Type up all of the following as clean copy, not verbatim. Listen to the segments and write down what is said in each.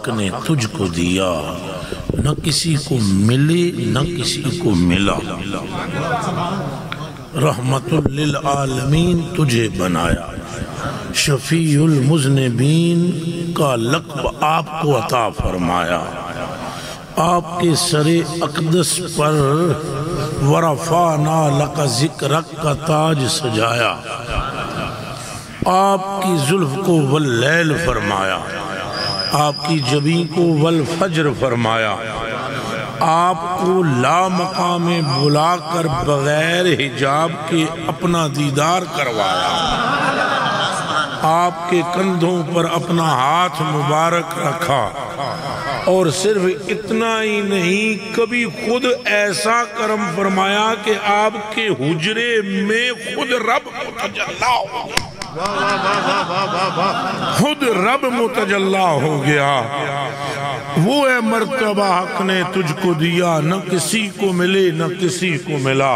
حق نے تجھ کو دیا، نہ کسی کو ملے نہ کسی کو ملا، رحمت للعالمین تجھے بنایا، شفیع المذنبین کا لقب آپ کو عطا فرمایا، آپ کے سر اقدس پر ورفعنا لک ذکرک کا تاج سجایا، آپ کی زلف کو واللیل فرمایا، آپ کی جبین کو والفجر فرمایا، آپ کو لا مقام بلا کر بغیر حجاب کے اپنا دیدار کروایا، آپ کے کندھوں پر اپنا ہاتھ مبارک رکھا، اور صرف اتنا ہی نہیں کبھی خود ایسا کرم فرمایا کہ آپ کے حجرے میں خود رب متجلی ہو گیا، خود رب متجلی ہو گیا۔ وہ ہے مرتبہ حق نے تجھ کو دیا، نہ کسی کو ملے نہ کسی کو ملا،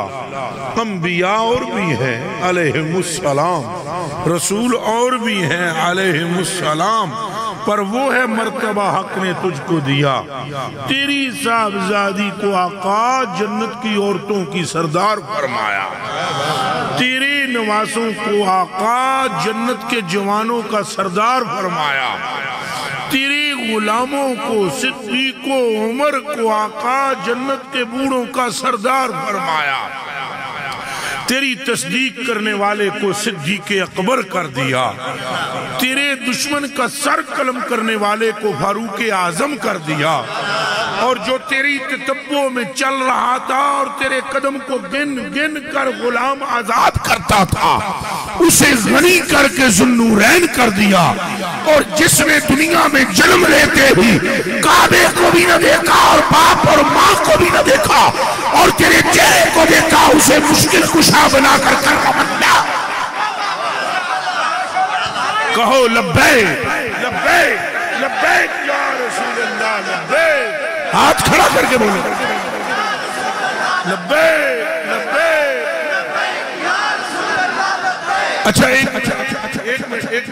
انبیاء اور بھی ہیں علیہم السلام، رسول اور بھی ہیں علیہم السلام، پر وہ ہے مرتبہ حق نے تجھ کو دیا۔ تیری صاحبزادی کو آقا جنت کی عورتوں کی سردار فرمایا، تیرے نواسوں کو آقا جنت کے جوانوں کا سردار فرمایا، تیرے غلاموں کو صدیق و عمر کو آقا جنت کے بوڑھوں کا سردار فرمایا، تیری تصدیق کرنے والے کو صدیق اکبر کر دیا، تیرے دشمن کا سر قلم کرنے والے کو فاروق اعظم کر دیا، اور جو تیری تتبع میں چل رہا تھا اور تیرے قدم کو گن گن کر غلام آزاد کرتا تھا اسے غنی کر کے ذوالنورین کر دیا، اور جس نے دنیا میں جنم لیتے ہی کعبے کو بھی نہ دیکھا اور باپ اور ماں کو بھی نہ دیکھا اور تیرے چہرے کو دیکھا اسے مشکل کشا بنا کر بندہ کہو لبیک لبیک لبیک یا رسول اللہ، لبیک، ہاتھ کھڑا کر کے بولو لبیک لبیک یا رسول اللہ۔ اچھا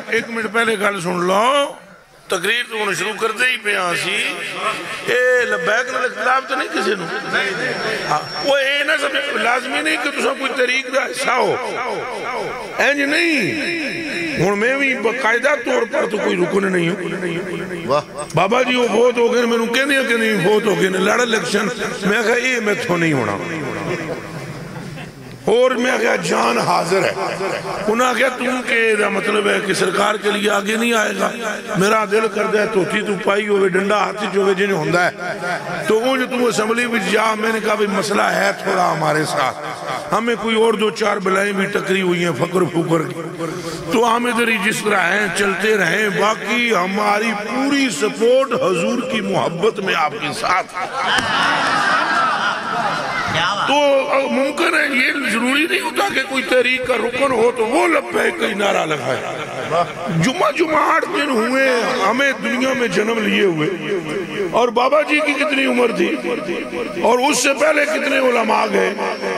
ایک منٹ پہلے گل سن لو، تقریر تو انہوں شروع کر دے ہی پہ آسی، اے لبیک نہ اختلاف تو نہیں کسی نو، وہ اے نہ سمجھ لازمی نہیں کہ تسا کوئی طریق دا حصہ ہو، اینج نہیں، ہون میں بھی باقاعدہ طور پر تو کوئی رکن نہیں ہو۔ بابا جی وہ فوت ہو گئے، میں نے کہنے کہ نہیں فوت ہو گئے، لڑ الیکشن، میں کہا یہ میں تو نہیں ہونا، اور میں کہا جان حاضر ہے، انہاں کہا تم کے دا مطلب ہے کہ سرکار کے لیے آگے نہیں آئے گا، میرا دل کر دے توتی تو پائی ہوئے ڈنڈا ہاتھی جو جنہیں ہوندہ ہے، تو وہ جو تم اسمبلی بھی جا، میں نے کہا بھی مسئلہ ہے تھوڑا ہمارے ساتھ، ہمیں کوئی اور دو چار بلائیں بھی ٹکری ہوئی ہیں فقر فکر کی، تو ہم ادھر ہی جس طرح ہیں چلتے رہیں، باقی ہماری پوری سپورٹ حضور کی محبت میں آپ کے ساتھ، تو ممکن ہے یہ ضروری نہیں ہوتا کہ کوئی تحریک کا رکن ہو تو وہ لبیک کا نعرہ لگائے۔ جمعہ 8 دن ہوئے ہمیں دنیا میں جنم لیے ہوئے، اور بابا جی کی کتنی عمر تھی اور اس سے پہلے کتنے علماء گئے،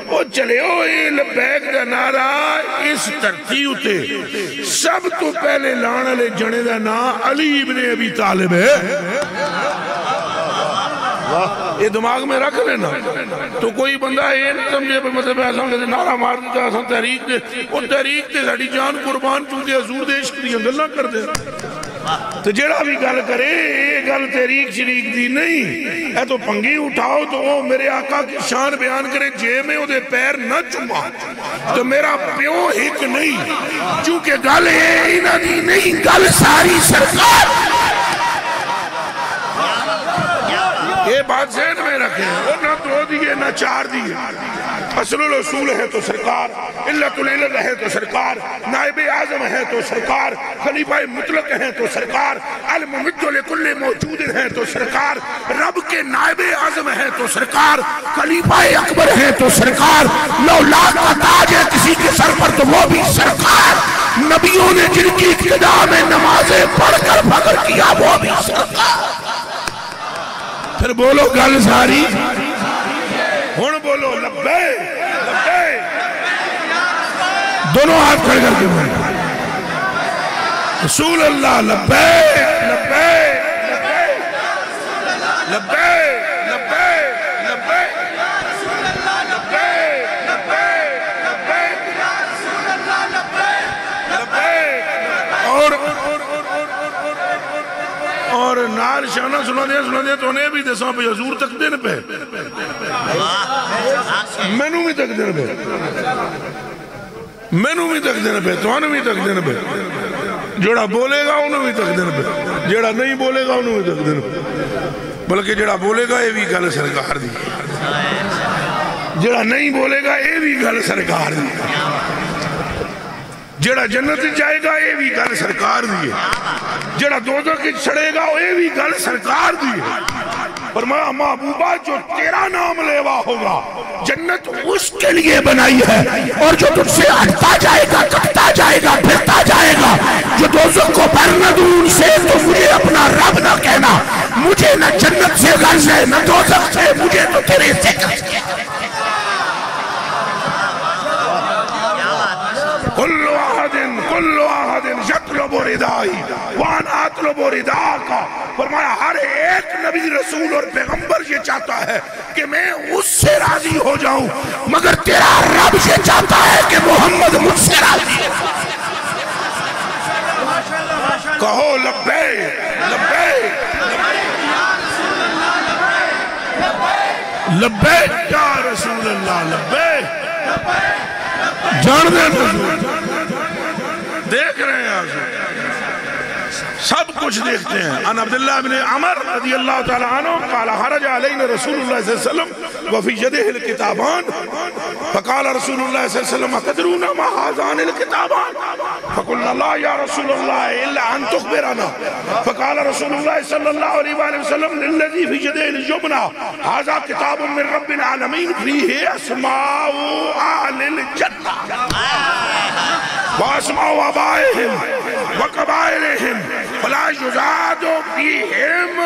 اور چلے ہو یہ لبیک کا نعرہ اس ترتیب تے سب تو پہلے لانا لے جنے دا نا علی ابن ابی طالب ہے، یہ دماغ میں رکھ لینا، تو کوئی بندہ یہ نہیں سمجھے پر مطلب ایسا کہ نعرہ مار دیتا ایسا تحریک دے، وہ تحریک دے ساڑی جان قربان چونکہ حضور دیش کی انگل نہ کر دے، تو جڑا بھی گل کرے یہ گل تحریک شریک دی نہیں، اے تو پنگی اٹھاؤ تو وہ میرے آقا کی شان بیان کرے جے میں وہ دے پیر نہ چما تو میرا پیو ہک نہیں، چونکہ گل یہ نہ دی نہیں، گل ساری سرکار، یہ بات ذہن میں رکھیں، وہ نہ دو دیئے نہ چار دیئے، اصل الرسول ہے تو سرکار، علت العلت ہے تو سرکار، نائب اعظم ہے تو سرکار، خلیفہ مطلق ہے تو سرکار، الممد لکل موجود ہے تو سرکار، رب کے نائب اعظم ہے تو سرکار، خلیفہ اکبر ہے تو سرکار، 9 لاکھ کا تاج ہے کسی کے سر پر تو وہ بھی سرکار، نبیوں نے جن کی ابتدا میں نمازیں پڑھ کر فخر کیا وہ بھی سرکار۔ پھر بولو گل ساری، ہن بولو لبیک لبیک، دونوں ہاتھ کھڑے کر کے بولو رسول اللہ لبیک لبیک لبیک، اور نال شانہ سنا دیا تو انہیں بھی دساں پہ حضور تک دن پہ مینوں بھی تک دن پہ مینوں بھی تک دن پہ تو انہیں بھی تک دن پہ جڑا بولے گا انہوں بھی تک دن پہ جڑا نہیں بولے گا انہوں بھی تک دن پہ بلکہ جڑا بولے گا یہ بھی گل سرکار دی جڑا نہیں بولے گا یہ بھی گل سرکار دی جڑا جنت جائے گا یہ بھی گل سرکار دی جڑا دوزخ چھڑے گا یہ بھی گل سرکار دی فرمایا محبوبہ جو تیرا نام لیوا ہوگا جنت اس کے لیے بنائی ہے اور جو تجھ سے ہٹتا جائے گا کٹتا جائے گا پھرتا جائے گا جو دوزخ کو پر نہ دوں ان سے تو مجھے اپنا رب نہ کہنا مجھے نہ جنت سے غرض ہے نہ دوزخ سے مجھے تو تیرے سے غرض ہے کل احد یطلب ردائی وانا اطلب رداک فرمایا ہر ایک نبی رسول اور پیغمبر یہ چاہتا ہے کہ میں اس سے راضی ہو جاؤں مگر تیرا رب یہ چاہتا ہے کہ محمد مجھ سے راضی ہو کہو لبیک لبیک لبیک یا رسول اللہ لبیک جان دے دیکھ رہے ہیں آج سب کچھ دیکھتے ہیں ان عبداللہ بن عمر رضی اللہ تعالی عنہ قال خرج علینا رسول اللہ صلی اللہ علیہ وسلم وفی یده الكتابان فقال رسول اللہ صلی اللہ علیہ وسلم تدرون ما هذان الكتابان فقلنا لا یا رسول اللہ الا ان تخبرنا فقال رسول اللہ صلی اللہ علیہ وآلہ وسلم للذی فی یده الجبنہ هذا کتاب من رب العالمین فیہ اسماء اہل الجنہ واسماء آبائهم وقبائلهم ولا يزاد فيهم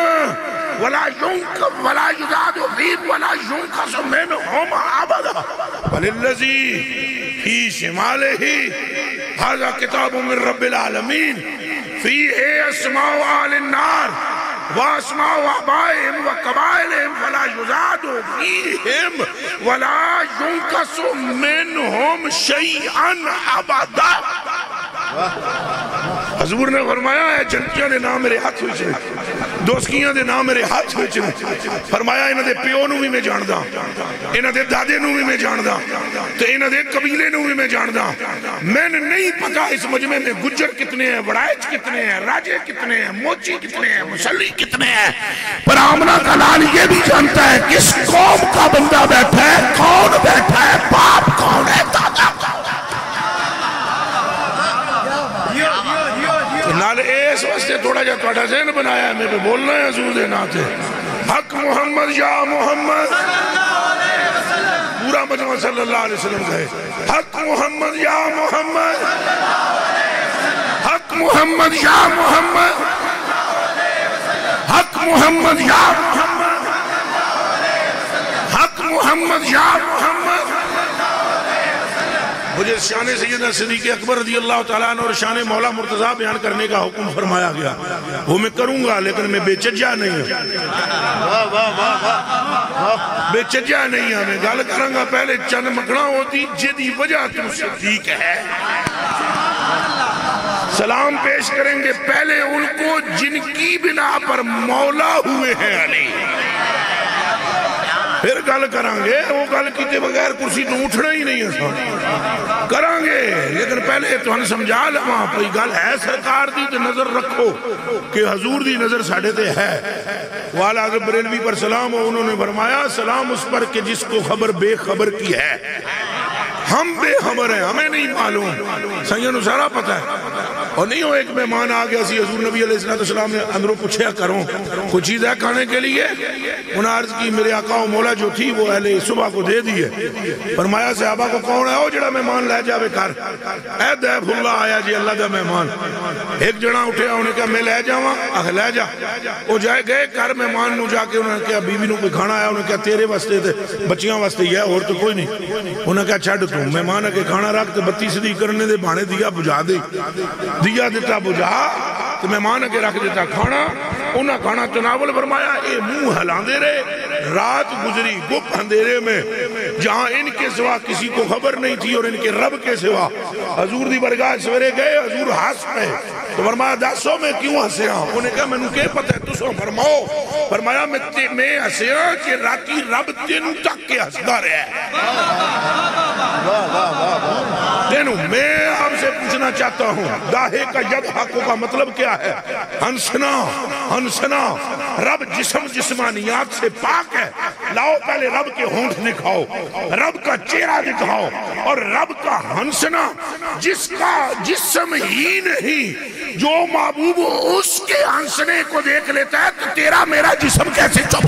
ولا يزاد فيهم ولا ينقص منهم أبدا وللذي في شماله هذا كتاب من رب العالمين فيه اسماء أهل النار واسماء آبائهم وقبائلهم فلا يزاد فيهم ولا ينقص منهم شيئا أبدا حضور نے فرمایا ہے جنتیاں دے نام میرے ہاتھ ہوئے چھنے دوستیاں دے نام میرے ہاتھ ہوئے چھنے فرمایا انہ دے پیو نو بھی میں جاندہ انہ دے دادے نو بھی میں جاندہ تو انہ دے قبیلے نو بھی میں جاندہ میں نے نہیں پتا اس مجمع میں گجر کتنے ہیں وڑائچ کتنے ہیں راجے کتنے ہیں موچی کتنے ہیں مسلی کتنے ہیں پر آمنہ کا لال یہ بھی جانتا ہے کس قوم کا بندہ بیٹھا ہے کون بیٹھا ہے باپ کون ہے دادا کون ہے نال اس واسطے تھوڑا جا توڑا ذہن بنایا ہے میں پہ بولنا ہے حضور دے ناتے حق محمد یا محمد پورا مجمع صلی اللہ علیہ وسلم کہے حق محمد یا محمد حق محمد یا محمد حق محمد یا محمد حق محمد یا محمد مجھے شان سیدنا صدیق اکبر رضی اللہ تعالیٰ عنہ اور شان مولا مرتضیٰ بیان کرنے کا حکم فرمایا گیا وہ میں کروں گا لیکن میں بے چجا نہیں ہوں بے چجا نہیں ہوں میں گال کروں گا پہلے چند مکڑا ہوتی جدی وجہ تو صدیق ہے سلام پیش کریں گے پہلے ان کو جن کی بنا پر مولا ہوئے ہیں علی پھر گل کریں گے وہ گل کیتے بغیر کرسی تو اٹھنا ہی نہیں ہے کریں گے لیکن پہلے تو ہم سمجھا لما کوئی گل ہے سرکار دی تو نظر رکھو کہ حضور دی نظر ساڑھے تے ہے والا حضرت بریلوی پر سلام ہو انہوں نے فرمایا سلام اس پر کہ جس کو خبر بے خبر کی ہے ہم بے خبر ہیں ہمیں نہیں معلوم سنگینوں سارا پتہ ہے اور نہیں ہو ایک مہمان آ گیا سی حضور نبی علیہ السلام نے اندروں پوچھیا کروں کچھ چیز ہے کھانے کے لیے انہوں عرض کی میرے آقا و مولا جو تھی وہ اہل صبح کو دے دیئے فرمایا صحابہ کو کون ہے وہ جڑا مہمان لے جاوے کر اے دیف اللہ آیا جی اللہ دا مہمان ایک جڑا اٹھے انہیں کہا میں لے جاواں آخ لے جا وہ جائے گئے کر مہمان نو جا کے انہوں نے کہا بیوی نو کوئی کھانا آیا انہوں نے کہا تیرے واسطے تھے بچیاں واسطے یہ اور تو کوئی نہیں انہوں نے کہا چھڑ تو مہمان کے کھانا رکھ تو بتی صدی کرنے دے بانے دیا بجھا دے دیا دیتا بجھا تو مہمان کے رکھ دیتا کھانا انہاں کھانا تناول فرمایا اے منہ ہلاندے رہے رات گزری گپ اندھیرے میں جہاں ان کے سوا کسی کو خبر نہیں تھی اور ان کے رب کے سوا حضور دی برگاہ سورے گئے حضور ہاس پہ تو فرمایا دسو میں کیوں ہسیا؟ انہیں کہا میں نے کیا پتہ ہے تسو فرماؤ؟ فرمایا میں ہسیا کہ راتی رب تینوں تک کے ہسدا رہا ہے۔ تینوں میں آپ سے پوچھنا چاہتا ہوں داہے کا ید حقوں کا مطلب کیا ہے؟ ہنسنا ہنسنا۔ رب جسمانیات سے پاک ہے، لاؤ پہلے رب کے ہونٹ دکھاؤ، رب کا چہرہ دکھاؤ، اور رب کا ہنسنا جس کا جسم ہی نہیں جو محبوب اس کے ہنسنے کو دیکھ لیتا ہے تو تیرا میرا جسم کیسے چپ؟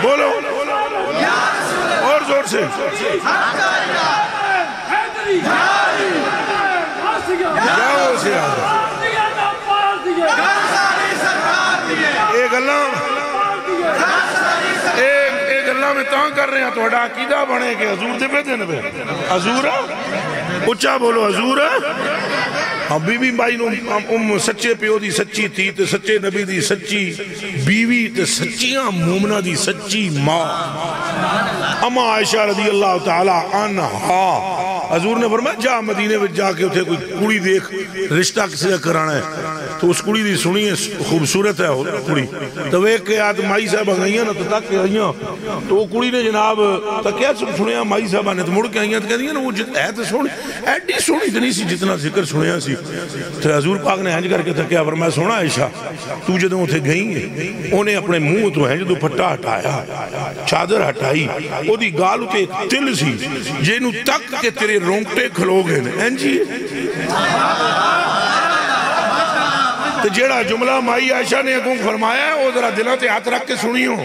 بولو اور زور سے۔ جاؤ سے ایک اللہ میں تاں کر رہے ہیں تو اڈا عقیدہ بنے کہ حضور دے پہ دینے پہ حضور اچھا بولو حضور بی بی بائی نو سچے پیو دی سچی تھی تے سچے نبی دی سچی بیوی تے سچیاں مومنہ دی سچی ماں اما عائشہ رضی اللہ تعالی عنہ حضور نے فرمایا جا مدینے میں جا کے اتھے کوئی کڑی دیکھ رشتہ کسی کا کرانا ہے تو اس کڑی دی سنیے خوبصورت ہے کڑی تو وہ ایک آدھ مائی صاحب آئیاں نا تو تک کے آئیاں تو وہ کڑی نے جناب تکیا سنیا مائی صاحب آنے تو مڑ کے آئیاں تو کہہ دیا نا وہ ہے تو سونی ایڈی سونی اتنی سی جتنا ذکر سنیا سی تو حضور پاک نے ہنج کر کے تکیا فرمایا سونا عائشہ تو جدوں اتھے گئیں گے انہیں اپنے منہ تو ہنج دو پھٹا ہٹایا چادر ہٹائی وہ دی گال تے ایک تل سی جنوں تک کے تیرے رونگٹے کھلو گئے ہیں جی تو جیڑا جملہ مائی عائشہ نے اگوں فرمایا ہے وہ ذرا دلہ تے ہاتھ رکھ کے سنیوں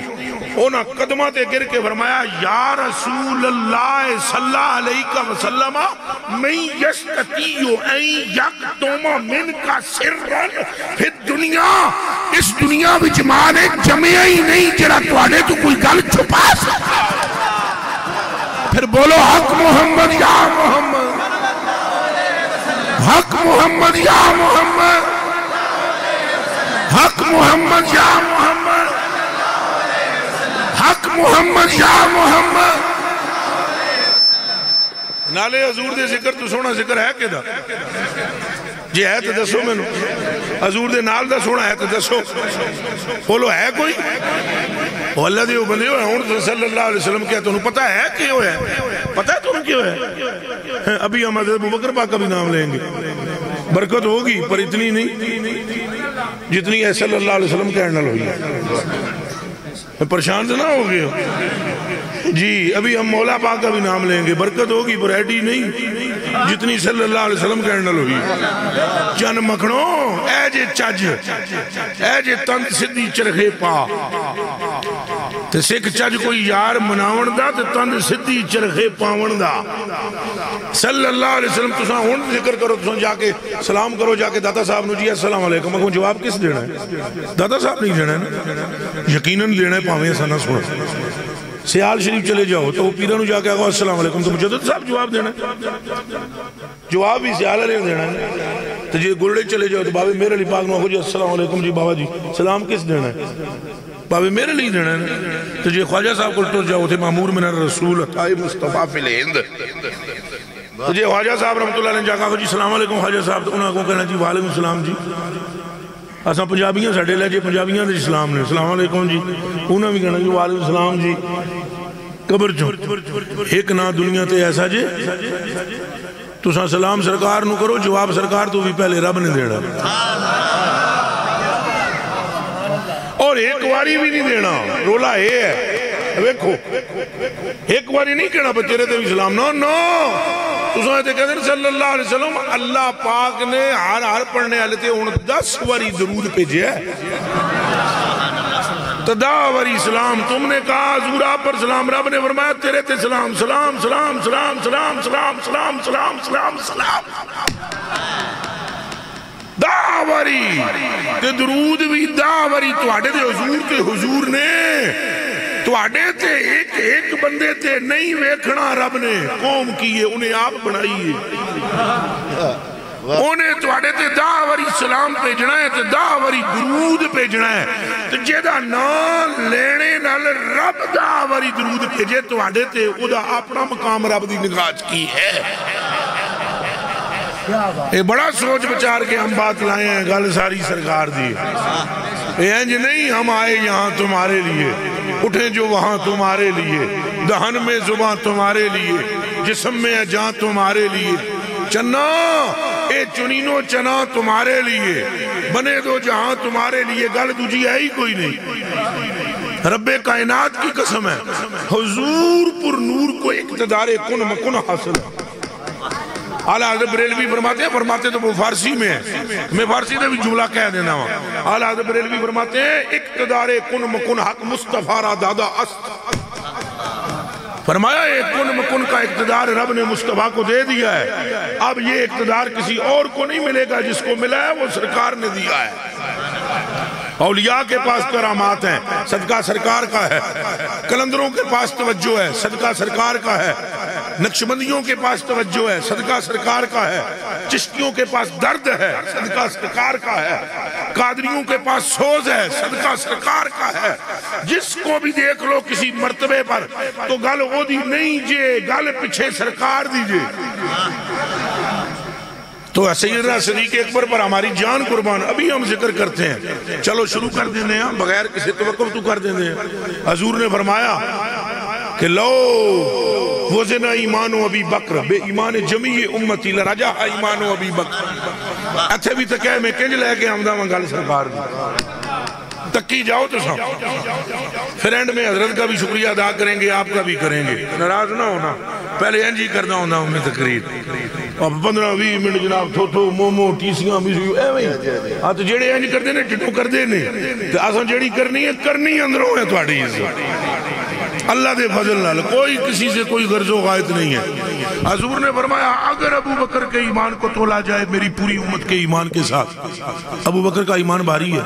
اونا قدمہ تے گر کے فرمایا یا رسول اللہ صلی اللہ علیہ وسلم من یستطیع ان یکتم من کا سرن پھر دنیا اس دنیا وچ ماں نے جمعہ ہی نہیں جڑا تواڈے تو کوئی گل چھپا سکتا پھر بولو حق محمد یا محمد حق محمد یا محمد حق محمد یا محمد حق محمد یا محمد نالے حضور دے ذکر تو سونا ذکر ہے کہ دا جی ہے تو دسو میں حضور دے نال دا سونا ہے تو دسو بولو ہے کوئی وہ اللہ دے بندے ہوئے ہوں صلی اللہ علیہ وسلم کیا تو انہوں پتہ ہے کیوں ہے پتہ ہے تو انہوں کیوں ہے ابھی ہم حضرت ابوبکر پاک کا بھی نام لیں گے برکت ہوگی پر اتنی نہیں جتنی ہے صلی اللہ علیہ وسلم کا ارنل ہوئی ہے پریشان تو نہ ہو گئے جی ابھی ہم مولا پاک کا بھی نام لیں گے برکت ہوگی پر ایڈی نہیں جتنی صلی اللہ علیہ وسلم کا ارنل ہوئی چن مکھنوں اے جے چج اے جے تند سدھی چرخے پا تے سکھ چج کوئی یار مناون دا تے تند سدھی چرخے پاون دا صلی اللہ علیہ وسلم تساں ہون ذکر کرو تساں جا کے سلام کرو جا کے داتا صاحب نو جی السلام علیکم اگوں جواب کس دینا ہے داتا صاحب نہیں دینا ہے نا یقیناً دینا ہے پاویں ایسا نہ سنا سیال شریف چلے جاؤ تو وہ پیرہ نو جا کے آگا السلام علیکم تو مجدد صاحب جواب دینا ہے جواب بھی سیال علیہ دینا ہے تو جی گلڑے چلے جاؤ تو بابے میرے علی پاک نو آگو جی السلام علیکم جی بابا جی سلام کس دینا ہے بابے میرے لیے دینا ہے تو جی خواجہ صاحب کو ٹر جاؤ تھے معمور من الرسول عطائی مصطفیٰ فی الہند تو جی خواجہ صاحب رحمت اللہ علیہ جاگا جی السلام علیکم خواجہ صاحب تو انہوں کو کہنا جی وعلیکم السلام جی اساں پنجابیاں ساڈے لے جی پنجابیاں دے اسلام نے السلام علیکم جی انہوں بھی کہنا جی وعلیکم السلام جی قبر جو ایک نا دنیا تے ایسا جی تو ساں سلام سرکار نو کرو جواب سرکار تو بھی پہلے رب نے دینا اور ایک واری بھی نہیں دینا رولا ہے ویکھو ایک واری نہیں کہنا بچے رہتے بھی سلام نو نو تو سوئے تھے کہتے ہیں صلی اللہ علیہ وسلم اللہ پاک نے ہر پڑھنے والے تھے 10 واری درود بھیجے ہے تداوری سلام تم نے کہا حضور آپ پر سلام رب نے فرمایا تیرے تے سلام سلام سلام سلام سلام سلام سلام سلام سلام سلام داوری تے درود بھی داوری تو آڑے دے حضور نے تو آڑے تے ایک بندے تے نہیں ویکھنا رب نے قوم کیے انہیں آپ بنائیے انہیں تو آڑے تے داوری سلام پیجنا ہے تے داوری درود پیجنا ہے تو جیدہ نام لینے نال رب داوری درود پیجے تو آڑے تے او دا اپنا مقام رب دی نگاہ کی ہے یہ بڑا سوچ بچار کے ہم بات لائے ہیں، گل ساری سرکار دی ہے جی نہیں، ہم آئے یہاں تمہارے لیے، اٹھے جو وہاں تمہارے لیے، دہن میں زباں تمہارے لیے، جسم میں جان تمہارے لیے، چنا اے چنینو چنا تمہارے لیے، بنے دو جہاں تمہارے لیے، گل دوجی ہے ہی کوئی نہیں۔ رب کائنات کی قسم ہے، حضور پر نور کو اقتدار کن مکن حاصل ہے۔ اعلیٰ حضرت بریلوی فرماتے تو وہ فارسی میں ہے، میں فارسی میں بھی جملہ کہہ دینا ہوں۔ اعلیٰ حضرت بریلوی فرماتے ہیں اقتدار کن مکن حق مصطفیٰ را دادا است، فرمایا ایک کن مکن کا اقتدار رب نے مصطفیٰ کو دے دیا ہے، اب یہ اقتدار کسی اور کو نہیں ملے گا، جس کو ملا ہے وہ سرکار نے دیا ہے۔ اولیاء کے پاس کرامات ہیں، صدقہ سرکار کا ہے، کلندروں کے پاس توجہ ہے، صدقہ سرکار کا ہے، نقشبندیوں کے پاس توجہ ہے، صدقہ سرکار کا ہے، چشتیوں کے پاس درد ہے، صدقہ سرکار کا ہے، قادریوں کے پاس سوز ہے، صدقہ سرکار کا ہے۔ جس کو بھی دیکھ لو کسی مرتبے پر تو گل وہ دی نہیں جے، گل پیچھے سرکار دیجئے۔ تو سیدنا صدیق اکبر پر ہماری جان قربان، ابھی ہم ذکر کرتے ہیں، چلو شروع کر دینے ہیں بغیر کسی توقف تو کر دینے ہیں۔ حضور نے فرمایا کہ لو وزن ایمان و ابی بکر بے ایمان جمیع امتی لرجہ ایمان و ابی بکر، اتھے بھی تکے میں کنج لے کے ہمدہ منگل سرکار دی تکی جاؤ تو سب پھر اینڈ میں حضرت کا بھی شکریہ ادا کریں گے، آپ کا بھی کریں گے، ناراض نہ ہونا، پہلے انجی کرنا ہونا ہوں میں تقریر اب 15-20 منٹ جناب تھو مومو ٹیسیاں بھی ہاں تو جیڑے انج کر دینے ٹٹو کر دینے تو آسان جیڑی کرنی ہے کرنی اندروں ہے تھوڑی عزت اللہ دے فضل نال، کوئی کسی سے کوئی غرض و غائط نہیں ہے۔ حضور نے فرمایا اگر ابو بکر کے ایمان کو تولا جائے میری پوری امت کے ایمان کے ساتھ، ابو بکر کا ایمان بھاری ہے،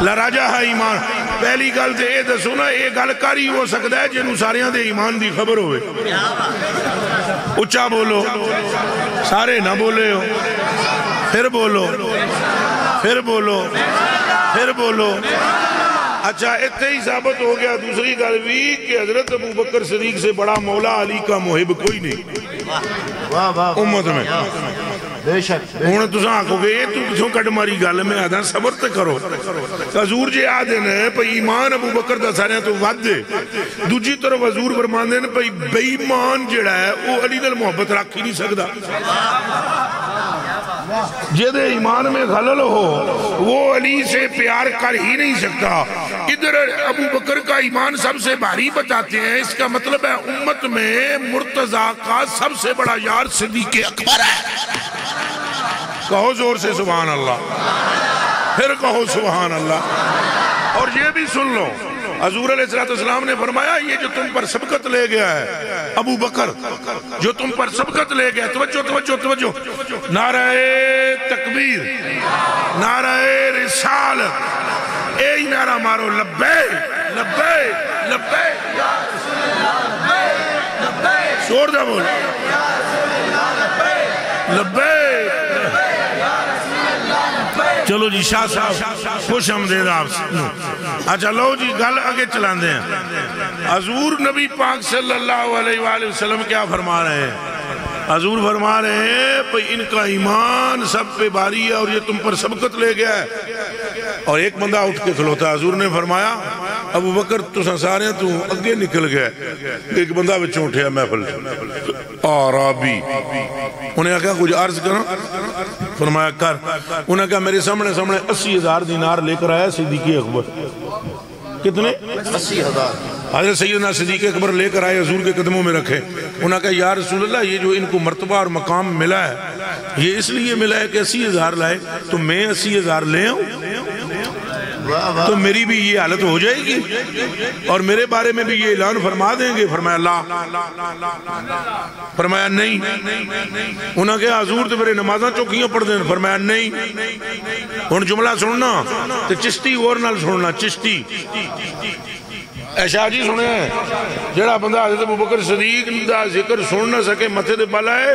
لراجہ ہے ایمان۔ پہلی گل تے اے دسو نا اے گل کاری ہو سکتا ہے جنہوں ساریاں دے ایمان دی خبر ہوئے، اچھا بولو، سارے نہ بولے ہو، پھر بولو، پھر بولو، پھر بولو۔ اچھا اتنے ہی ثابت ہو گیا دوسری گل بھی کہ حضرت ابو بکر صدیق سے بڑا مولا علی کا محب کوئی نہیں امت میں۔ ہوں تساں آکھو گے یہ تو کسوں کٹ ماری گل میں آدھا صبر تے کرو، حضور جی آدھے نے پئی ایمان ابو بکر دا ساریاں تو ود دے، دوجی طرف حضور فرماندے نے پئی بے ایمان جڑا ہے وہ علی نال محبت رکھ ہی نہیں سکدا، جدے ایمان میں خلل ہو وہ علی سے پیار کر ہی نہیں سکتا۔ ادھر ابو بکر کا ایمان سب سے بھاری بتاتے ہیں، اس کا مطلب ہے امت میں مرتضیٰ کا سب سے بڑا یار صدیق اکبر ہے۔ کہو زور سے سبحان اللہ، پھر کہو سبحان اللہ۔ اور یہ بھی سن لو حضور علیہ السلام نے فرمایا یہ جو تم پر سبقت لے گیا ہے ابو بکر، جو تم پر سبقت لے گیا، توجہ توجہ توجہ، نعرہ تکبیر، نعرہ رسالت، اے ہی نعرہ مارو لبیک لبیک لبیک یا رسول اللہ، لبیک شور دے بول، لبیک۔ چلو جی شاہ صاحب خوش آمدید آپ سے۔ اچھا لو جی گل آگے چلان دیں۔ حضور نبی پاک صلی اللہ علیہ وآلہ وسلم کیا فرما رہے ہیں؟ حضور فرما رہے ہیں پہ ان کا ایمان سب پہ باری ہے اور یہ تم پر سبقت لے گیا ہے۔ اور ایک بندہ اٹھ کے کھلوتا، حضور نے فرمایا ابو بکر تو سارے تو اگے نکل گئے، ایک بندہ بچوں اٹھیا محفل عربی، انہیں کہا کچھ عرض کرنا، فرمایا کر، انہیں کہا میرے سامنے 80,000 دینار لے کر آیا صدیق اکبر۔ کتنے؟ 80,000 حضرت سیدنا صدیق اکبر لے کر آئے، حضور کے قدموں میں رکھے، انہوں نے کہا یا رسول اللہ یہ جو ان کو مرتبہ اور مقام ملا ہے یہ اس لیے ملا ہے کہ 80,000 لائے تو میں 80,000 لے آؤں تو میری بھی یہ حالت ہو جائے گی اور میرے بارے میں بھی یہ اعلان فرما دیں گے؟ فرمایا لا، فرمایا نہیں۔ انہوں نے کہا حضور تو میرے نمازاں چوکیاں پڑھ دیں، فرمایا نہیں۔ ان جملہ سننا تو چشتی اور نال سننا، چشتی شاہ جی سنے ہیں جڑا بندہ حضرت ابو بکر صدیق دا ذکر سن نہ سکے متھے دے بلائے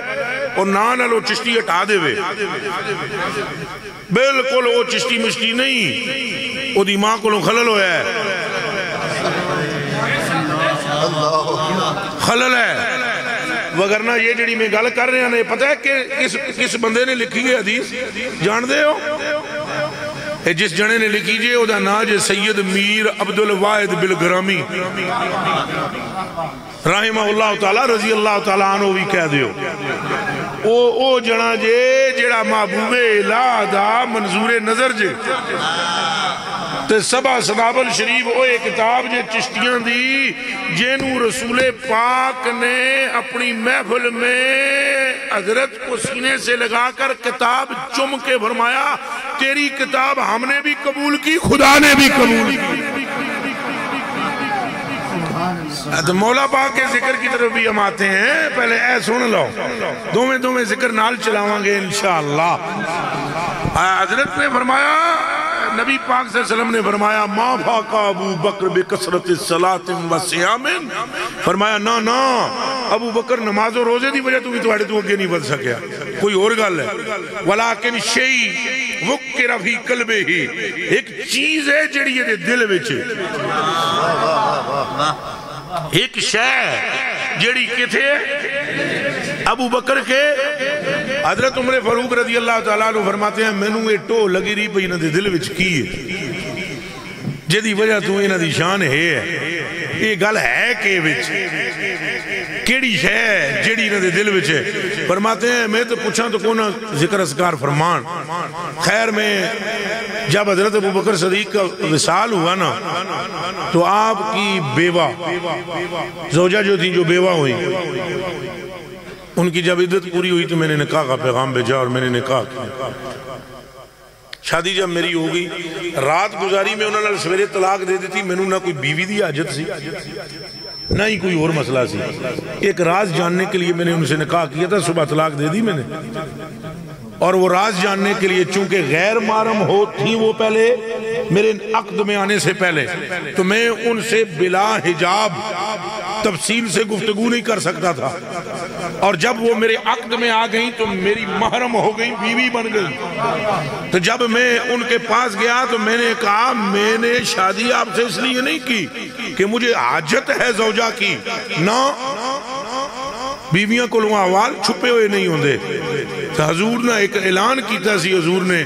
اور نہ لو چشتی ہٹا دے وے، بالکل وہ چشتی مشتی نہیں، وہ دی ماں کو لو خلل ہویا ہے، خلل ہے، وگرنہ یہ جڑی میں گل کر رہے ہیں پتہ ہے کہ کس بندے نے لکھی ہے حدیث جان دے ہو؟ جس جنے نے لکھی جے او دا نا جے سید میر عبدالواحد بالگرامی رحمہ اللہ تعالیٰ رضی اللہ تعالیٰ عنہ بھی کہہ دیو او جنا جے جڑا محبوب الہ دا منظور نظر جے تے سبا سنابل شریف او ایک کتاب جے چشتیاں دی جینو رسول پاک نے اپنی محفل میں حضرت کو سینے سے لگا کر کتاب چم کے فرمایا تیری کتاب ہم نے بھی قبول کی خدا نے بھی قبول کی تو مولا پاک کے ذکر کی طرف بھی ہم آتے ہیں پہلے اے سن لو دو میں ذکر نال چلاوان گے انشاءاللہ حضرت نے فرمایا نبی پاک صلی اللہ علیہ وسلم نے فرمایا ما فاقا ابو بکر بکثرت الصلاة و صیام فرمایا نا ابو بکر نماز و روزے دی وجہ تو بھی تواڈے تو اگے نہیں ود سکیا کوئی اور گل ہے ولیکن شیء وکر فی قلبہ ایک چیز ہے جڑی یہ دل وچ ایک شے جڑی کتھے ابو بکر کے حضرت عمر فاروق رضی اللہ تعالیٰ عنہ فرماتے ہیں مینوں یہ ٹو لگی رہی پئی انہاں دے دل وچ کی ہے جدی وجہ تو انہاں دی شان ہے یہ گل ہے کہ وچ کیڑی شے جڑی انہاں دے دل وچ ہے فرماتے ہیں میں تو پوچھاں تو کونا ذکر اذکار فرمان خیر میں جب حضرت ابو بکر صدیق کا وصال ہوا نا تو آپ کی بیوہ زوجہ جو تھی جو بیوہ ہوئی ان کی جب عدت پوری ہوئی تو میں نے نکاح کا پیغام بھیجا اور میں نے نکاح کیا شادی جب میری ہو گئی رات گزاری میں انہوں نے سویرے طلاق دے دیتی میں نہ کوئی بیوی دی حاجت سی نہ ہی کوئی اور مسئلہ سی ایک راز جاننے کے لیے میں نے ان سے نکاح کیا تھا صبح طلاق دے دی میں نے اور وہ راز جاننے کے لیے چونکہ غیر محرم ہو تھی وہ پہلے میرے عقد میں آنے سے پہلے تو میں ان سے بلا حجاب تفصیل سے گفتگو نہیں کر سکتا تھا اور جب وہ میرے عقد میں آ گئیں تو میری محرم ہو گئی بیوی بن گئی تو جب میں ان کے پاس گیا تو میں نے کہا میں نے شادی آپ سے اس لیے نہیں کی کہ مجھے حاجت ہے زوجہ کی نہ بیویاں کو لوگ احوال چھپے ہوئے نہیں ہوں دے تو حضور نے ایک اعلان کیتا سی حضور نے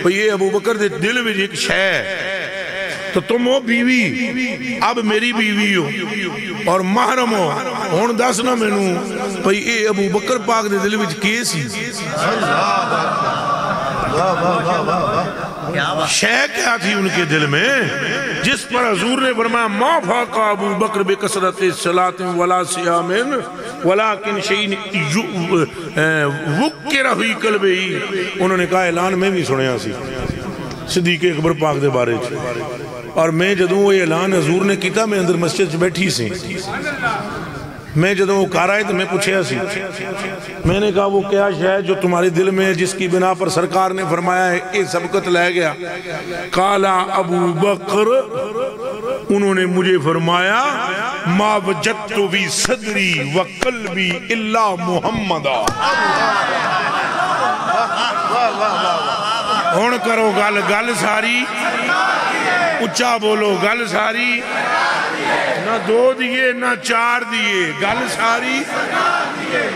یہ ابو بکر دے دل میں ایک شے تو تم ہو بیوی اب میری بیوی ہو اور محرم ہو ہون دس نہ میں نوں یہ ابو بکر پاک دے دل میں کیسی شے کیا تھی ان کے دل میں جس پر حضور نے فرمایا ما فاقا ابو بکر بکثرت الصلاة ولا صیام ولیکن شیء وکر فی قلبہ انہوں نے کہا اعلان میں بھی سنیا سی صدیق اکبر پاک دے بارے اور میں جدوں وہ اعلان حضور نے کیتا میں اندر مسجد بیٹھی سی میں جدوں وہ کہا رہا ہے تو میں پوچھیا سی میں نے کہا وہ کیا شے جو تمہارے دل میں جس کی بنا پر سرکار نے فرمایا ہے یہ سبقت لے گیا قالا ابو بکر انہوں نے مجھے فرمایا ما وجدت فی صدری وقلبی الا محمدا ہون کرو گل ساری اچھا بولو گل ساری نہ دو دیئے نہ چار دیئے گل ساری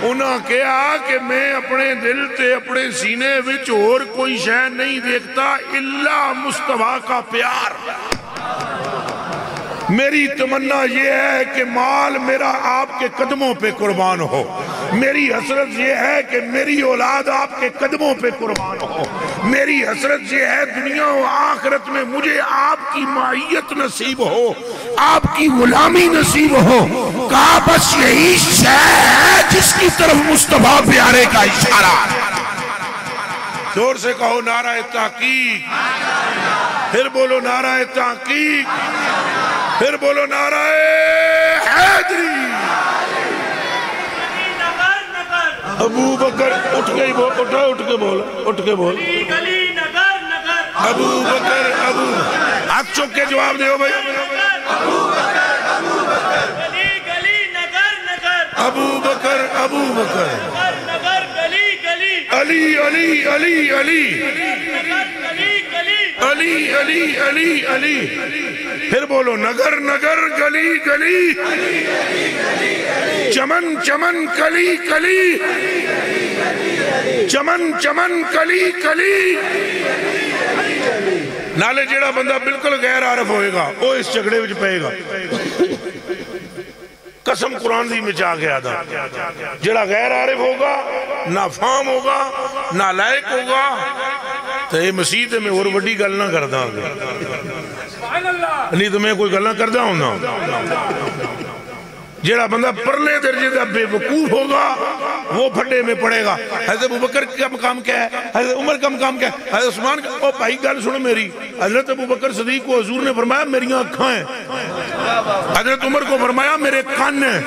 انہاں کہا کہ میں اپنے دل تے اپنے سینے وچ اور کوئی شے نہیں دیکھتا الا مصطفیٰ کا پیار میری تمنا یہ ہے کہ مال میرا آپ کے قدموں پہ قربان ہو میری حسرت یہ ہے کہ میری اولاد آپ کے قدموں پہ قربان ہو میری حسرت یہ ہے دنیا و آخرت میں مجھے آپ کی معیت نصیب ہو آپ کی غلامی نصیب ہو کہا بس یہی شے ہے جس کی طرف مصطفیٰ پیارے کا اشارہ زور سے کہو نعرہ تحقیق پھر بولو نعرہ تحقیق پھر بولو نعرہ حیدری ابو بکر اٹھ کے بول اٹھ کے بول ابو بکر ہاتھ چوک کے جواب دیو بھائی ابو بکر علی علی علی علی علی علی علی علی پھر بولو نگر نگر گلی گلی چمن چمن کلی کلی، چمن چمن کلی کلی، نالے جیڑا بندہ بالکل غیر عارف ہوئے گا وہ اس جھگڑے وچ پئے گا۔ قسم قرآن دی میں جا گیا تھا، جیڑا غیر عارف ہوگا، نافہم ہوگا، نالائق ہوگا، تو یہ مسیح میں اور بڑی گل نہ کردا ہوں، نہیں تو میں کوئی گل نہ کردا ہوں نا۔ جیڑا بندہ پرلے درجے دا بے وقوف ہوگا وہ پھڈے میں پڑے گا۔ حضرت ابوبکر کا مقام کیا ہے، حضرت عمر کا مقام کیا ہے، حضرت عثمان کا، او بھائی گل سنو میری، حضرت ابوبکر صدیق کو حضور نے فرمایا میری آنکھاں ہیں، حضرت عمر کو فرمایا میرے کان ہیں،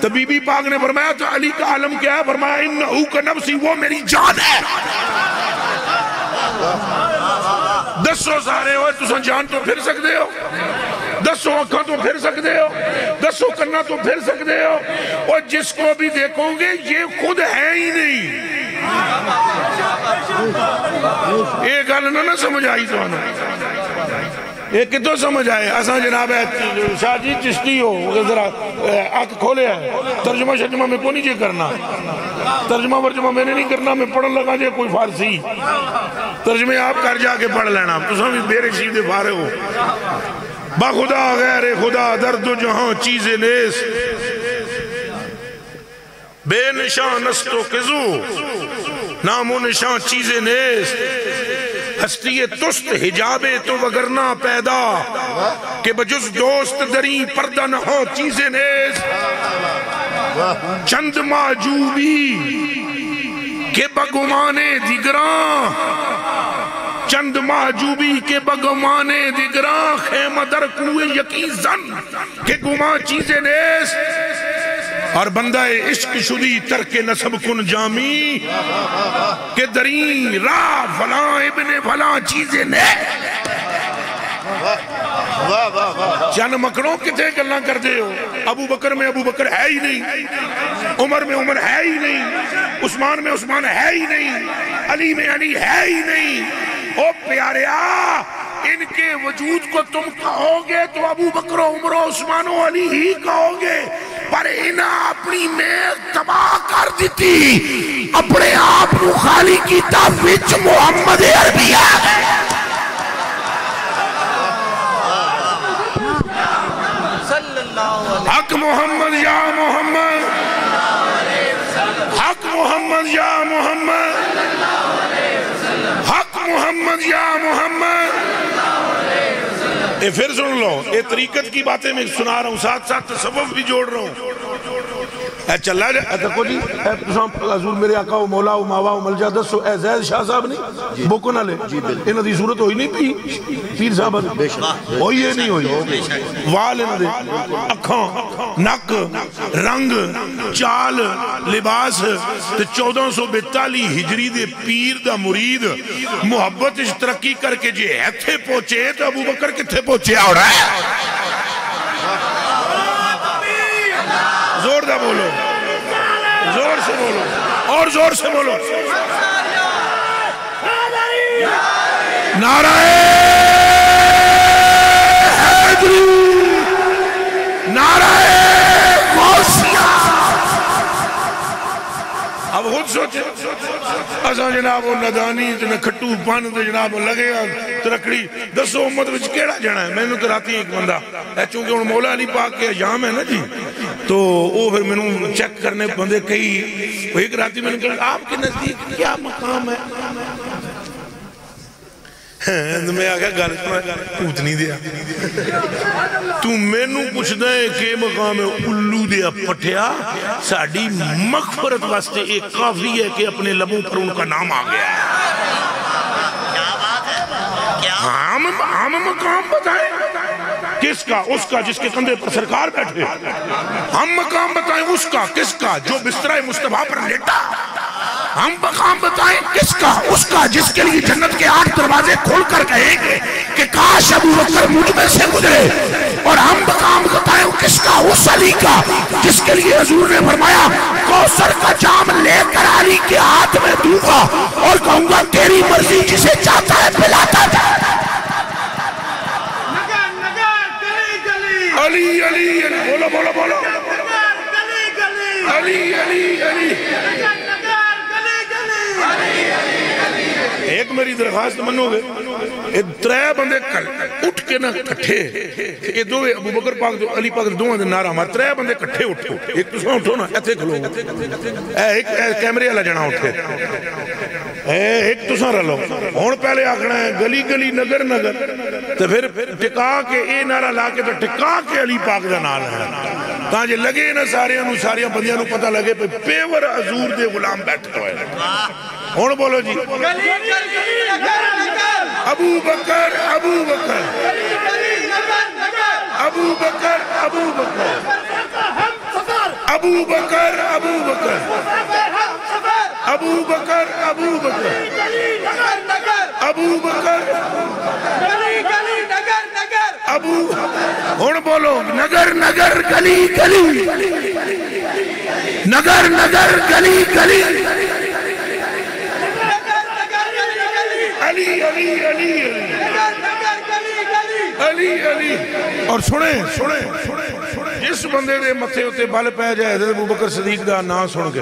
تو بی بی پاک نے فرمایا تو علی کا عالم کیا ہے، فرمایا انہو کا نفسی، وہ میری جان ہے۔ دسو سارے ہوئے تساں جان تو پھر سکتے ہو، دسو آنکھاں تو پھر سکتے ہو، دسو کنہ تو پھر سکتے ہو، اور جس کو بھی دیکھو گے یہ خود ہے ہی نہیں۔ ایک گل نہ سمجھ آئی تو آنا، ایک کتوں سمجھ آئے، اساں جناب شاہ جی چشتی ہو، ذرا آنکھ کھولے ہیں، ترجمہ شرجمہ میں کوئی نہیں جے کرنا، ترجمہ ورجمہ میں نے نہیں کرنا، میں پڑھن لگا جے کوئی فارسی، ترجمے آپ کر جا کے پڑھ لینا، تو سب بے رشید فارے ہو۔ با خدا غیر خدا درد و جہاں چیزیں نیس، بے نشان است و قضو نام و نشان چیزیں نیس، ہستی تست حجاب تو وگرنا پیدا، کہ بجز دوست دری پردہ نہ ہو چیزیں نیس، چند معجوبی کہ بگمان دیگراں، چند محجوبی کے بگمانے دیگراں، خیمہ در کوئے یقیزن کہ گماں چیزیں نیس، اور بندہ عشق شدی ترک نسب کن جامی، کہ درین راہ فلاں ابن فلاں چیزیں نیس۔ چند مکروں کتے گلنا کر دے ہو، ابو بکر میں ابو بکر ہے ہی نہیں، عمر میں عمر ہے ہی نہیں، عثمان میں عثمان ہے ہی نہیں، علی میں علی ہے ہی نہیں۔ او پیاریا، ان کے وجود کو تم کہو گے تو ابو بکر و عمر و عثمان و علی ہی کہو گے، پر انہاں اپنی میں تباہ کر دیتی، اپنے آپ کو خالی کی تفویج محمد عربی آگئے۔ حق محمد یا محمد، حق محمد یا محمد، حق محمد یا محمد۔ پھر سن لو، یہ طریقت کی باتیں میں سنا رہا ہوں، ساتھ ساتھ تصوف بھی جوڑ رہا ہوں۔ اے چلا جائے، اے تکو جی، اے حضور میرے آقا و مولا و ماوا و ملجا دسو، اے زید شاہ صاحب نہیں بکو نہ لے، انہاں دی صورت ہوئی نہیں پی پیر صاحب ہوئی ہے نہیں ہوئی، وال انہاں دے، اکھاں، نک، رنگ، چال، لباس، 1442 ہجری دے پیر دا مرید محبت اس ترقی کر کے جے ایتھے پہنچے تو ابو بکر کتھے پہنچے آ رہا ہے؟ زور دا بولو، زور سے بولو، اور زور سے بولو، نعرہ حیدری، نعرہ غوثیہ۔ اب خود سوچے، اساں جناب وہ ندانی تے کھٹو پان تے جناب لگے ترکڑی دسو امت وچ کیڑا جانا ہے؟ میں نے تو راتی ایک بندہ چونکہ ہن مولا علی پاک کے ایام ہے نا جی، تو وہ پھر میں نے چیک کرنے بندے کئی، ایک راتی میں نے کہا آپ کے نزدیک کیا مقام ہے؟ میں آگیا گل پوت نہیں دیا، تو میں نو پوچھ دیں کہ مقام ہے الو دیا پٹھیا، ساڑی مغفرت واسطے ایک کافی ہے کہ اپنے لبوں پر ان کا نام آ گیا۔ ہم مقام بتائیں کس کا؟ اس کا جس کے کندھے پر سرکار بیٹھے۔ ہم مقام بتائیں اس کا، کس کا؟ جو بسترہ مصطفیٰ پر لیٹا۔ ہم مقام بتائیں کس کا؟ اس کا جس کے لیے جنت کے 8 دروازے کھول کر کہیں گے کہ کاش ابو بکر مجھ میں سے گزرے۔ اور ہم مقام بتائیں کس کا؟ اس علی کا جس کے لیے حضور نے فرمایا کوثر کا جام لے کر علی کے ہاتھ میں دوں گا اور کہوں گا تیری مرضی جسے چاہتا ہے پلاتا جا۔ علی علی بولو بولو بولو، ایک میری درخواست منو گے ترے بندے اٹھ کے نہ کٹھے یہ دو ابو بکر پاک علی پاک دو دے نعرہ مار ترے بندے کٹھے اٹھو ایک تو ساں اٹھو نا ایتھے کھلو ایک کیمرے والا جنا اٹھے ایک تو ساں رلو ہن پہلے آکھنا ہے گلی گلی نگر نگر تو پھر ٹکا کے اے نعرہ لا کے تو ٹکا کے علی پاک دا نال ہے تاں جے لگے نا ساریاں بندیاں نو پتہ لگے پہ پیور حضور دے غلام بیٹھے ہوئے ہن بولو جی ابو بکر ابو بکر ابو بکر ابو بکر ابو بکر ابو بکر ابو بکر ابو بکر ابو بکر ابو ہن بولو نگر نگر گلی گلی نگر نگر گلی گلی علی علی علی علی علی اور سنیں جس بندے دے متھے ہوتے بل پہ جائے حضرت ابو بکر صدیق دا نام سن کے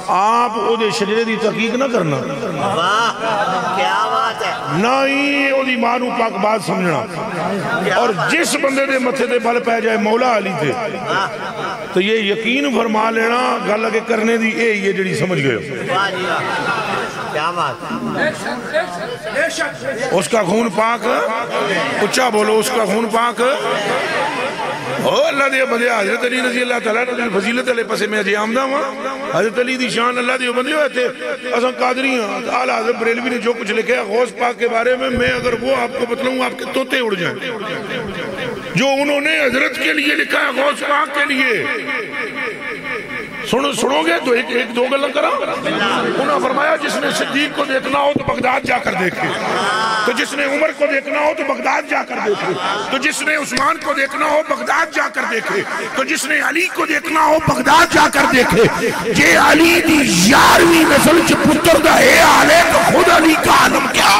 آپ او دے شجرے دی تحقیق نہ کرنا کیا بات ہے نہ ہی او دی مانو پاک بات سمجھنا اور جس بندے دے متھے دے بل پہ جائے مولا علی تھے تو یہ یقین فرما لینا گل اگے کرنے دی اے یہ جڑی سمجھ گئے کیا بات اس کا خون پاک اچھا بولو اس کا خون پاک اللہ دے بندے حضرت علی رضی اللہ تعالیٰ نے فضیلت علیہ پسے میں جی آمدہ ہوا حضرت علی دی شان اللہ دے بندے ہوئے تھے اصلا قادری ہیں اعلیٰ حضرت بریلوی نے جو کچھ لکھے غوث پاک کے بارے میں اگر وہ آپ کو بتلاؤں آپ کے توتے اڑ جائیں جو انہوں نے حضرت کے لیے لکھا ہے غوث پاک کے لیے سنو گے تو ایک دو گلہ کرا انہوں نے فرمایا جس نے صدیق کو دیکھنا ہو تو بغداد جا کر دیکھے تو جس نے عمر کو دیکھنا ہو تو بغداد جا کر دیکھے تو جس نے عثمان کو دیکھنا ہو بغداد جا کر دیکھے تو جس نے علی کو دیکھنا ہو بغداد جا کر دیکھے جے علی دی 11ویں نسل چ پتر دا اے حال ہے تو خود علی کا عالم کیا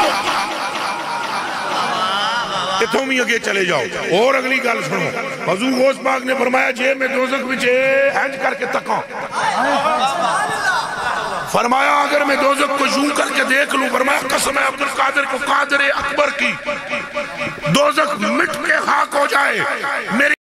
اتوں بھی اگے چلے جاؤ اور اگلی گل سنو حضور غوث پاک نے فرمایا جے میں دوزخ وچ ہنج کر کے تکاں فرمایا اگر میں دوزخ کو یوں کر کے دیکھ لوں فرمایا قسم ہے عبدالقادر کو قادر اکبر کی دوزخ مٹ کے خاک ہو جائے میری